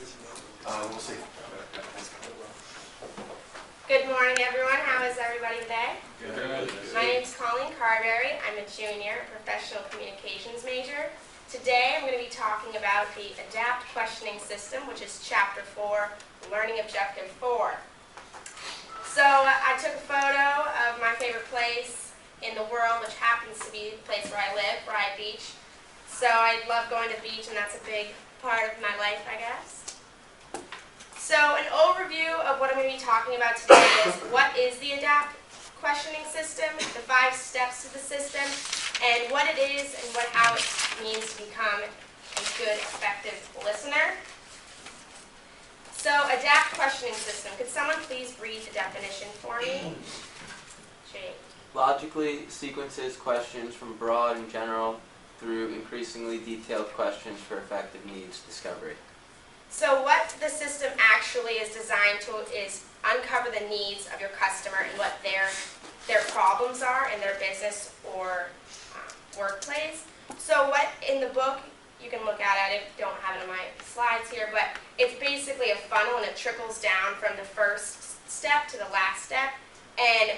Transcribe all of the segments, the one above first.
We'll see. Good morning, everyone. How is everybody today? Good. My name is Colleen Carberry. I'm a junior, professional communications major. Today I'm going to be talking about the ADAPT questioning system, which is Chapter 4, Learning Objective 4. So I took a photo of my favorite place in the world, which happens to be the place where I live, Bride Beach. So I love going to the beach, and that's a big part of my life, I guess. So an overview of what I'm going to be talking about today is what is the ADAPT questioning system, the 5 steps to the system, and what it is and how it means to become a good, effective listener. So ADAPT questioning system. Could someone please read the definition for me? Jake. Logically sequences questions from broad and general through increasingly detailed questions for effective needs discovery. So what the system actually is designed to is uncover the needs of your customer and what their problems are in their business or workplace. So what in the book, you can look at it, I don't have it on my slides here, but it's basically a funnel and it trickles down from the first step to the last step, and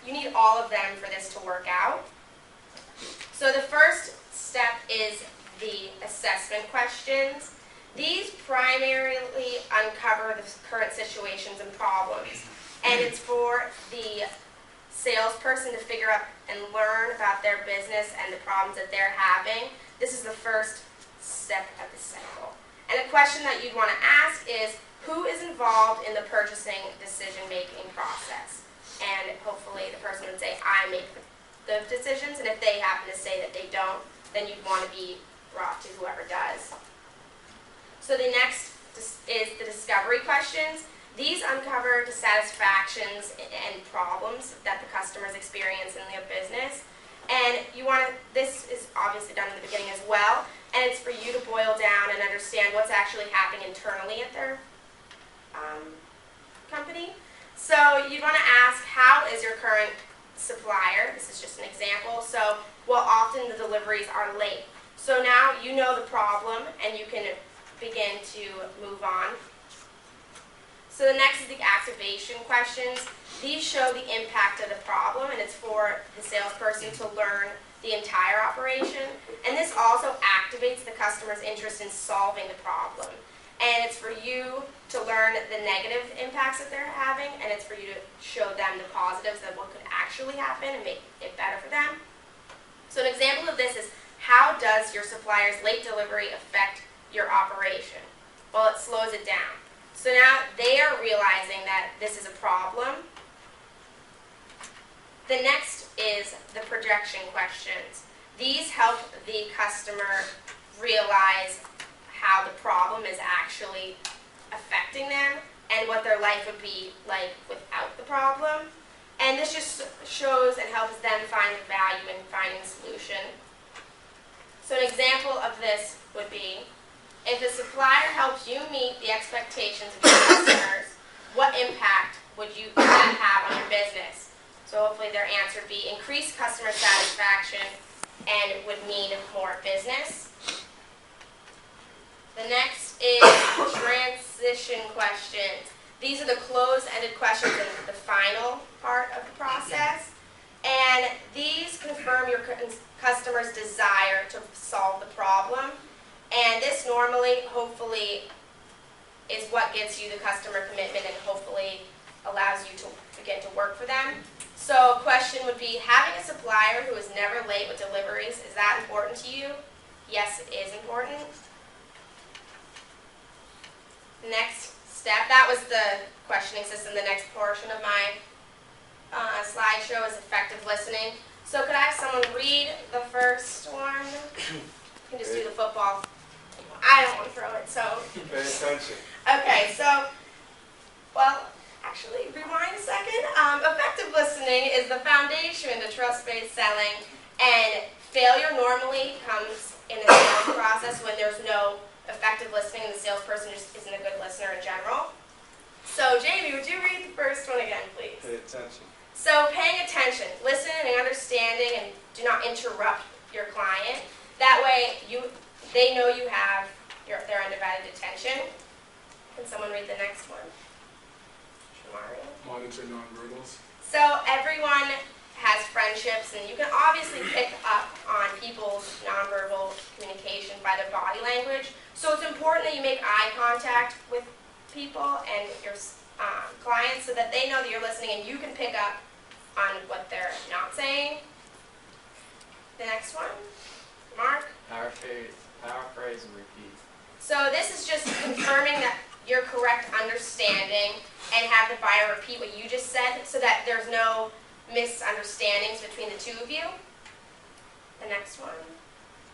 you need all of them for this to work out. So the first step is the assessment questions. These primarily uncover the current situations and problems, and it's for the salesperson to figure out and learn about their business and the problems that they're having. This is the first step of the cycle. And a question that you'd want to ask is, who is involved in the purchasing decision-making process? And hopefully the person would say, I make the decisions, and if they happen to say that they don't, then you'd want to be brought to whoever does. So the next is the discovery questions. These uncover dissatisfactions and problems that the customers experience in their business. And this is obviously done in the beginning as well, and it's for you to boil down and understand what's actually happening internally at their company. So you'd want to ask, how is your current supplier? This is just an example. So, well, often the deliveries are late. So now you know the problem, and you can begin to move on. So the next is the activation questions. These show the impact of the problem, and it's for the salesperson to learn the entire operation. And this also activates the customer's interest in solving the problem. And it's for you to learn the negative impacts that they're having, and it's for you to show them the positives of what could actually happen and make it better for them. So an example of this is, how does your supplier's late delivery affect your operation? Well, it slows it down. So now they are realizing that this is a problem. The next is the projection questions. These help the customer realize how the problem is actually affecting them and what their life would be like without the problem. And this just shows and helps them find the value in finding a solution. So an example of this would be, if a supplier helps you meet the expectations of your customers, what impact would that have on your business? So hopefully their answer would be increased customer satisfaction and would mean more business. The next is transition questions. These are the closed-ended questions in the final part of the process. And these confirm your customer's desire to solve the problem. And this normally, hopefully, is what gives you the customer commitment and hopefully allows you to begin to work for them. So a question would be, having a supplier who is never late with deliveries, is that important to you? Yes, it is important. Next step, that was the questioning system. The next portion of my slideshow is effective listening. So could I have someone read the first one? You can just do the football. I don't want to throw it, so. Pay attention. Okay, so, well, actually, rewind a second. Effective listening is the foundation to trust-based selling, and failure normally comes in the sales process when there's no effective listening and the salesperson just isn't a good listener in general. So, Jamie, would you read the first one again, please? Pay attention. So, paying attention, listening and understanding, and do not interrupt your client. That way, they know you have their undivided attention. Can someone read the next one? Shamari? Monitor nonverbals. So everyone has friendships, and you can obviously pick up on people's nonverbal communication by their body language. So it's important that you make eye contact with people and your clients so that they know that you're listening and you can pick up on what they're not saying. The next one, Mark. Paraphrase and repeat. So this is just confirming that your correct understanding and have the buyer repeat what you just said so that there's no misunderstandings between the two of you. The next one.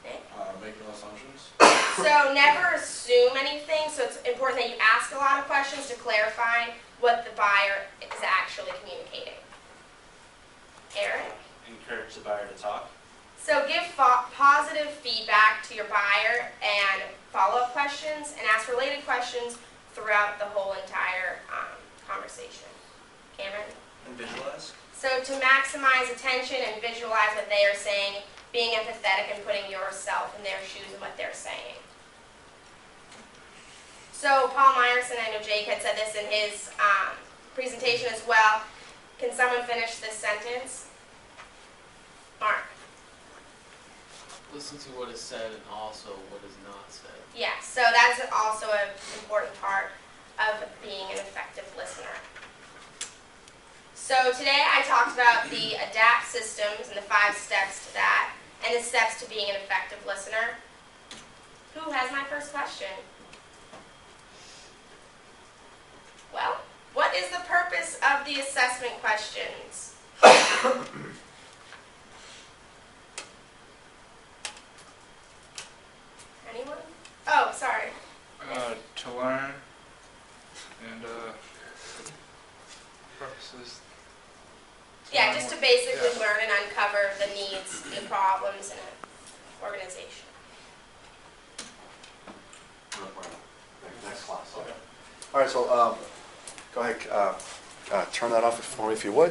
Nick? Make no assumptions. So never assume anything, so it's important that you ask a lot of questions to clarify what the buyer is actually communicating. Eric? Encourage the buyer to talk. So give positive feedback to your buyer and follow-up questions and ask related questions throughout the whole entire conversation. Cameron? And visualize. So to maximize attention and visualize what they are saying, being empathetic and putting yourself in their shoes and what they're saying. So Paul Meyerson, I know Jake had said this in his presentation as well. Can someone finish this sentence? Mark. Listen to what is said and also what is not said. Yes, so that's also an important part of being an effective listener. So today I talked about the ADAPT systems and the 5 steps to that, and the steps to being an effective listener. Who has my first question? Well, what is the purpose of the assessment questions? Anyone? Oh, sorry. To learn and purposes. Yeah, just to basically learn and uncover the needs and the problems in an organization. Next class. All right, so go ahead, turn that off for me if you would.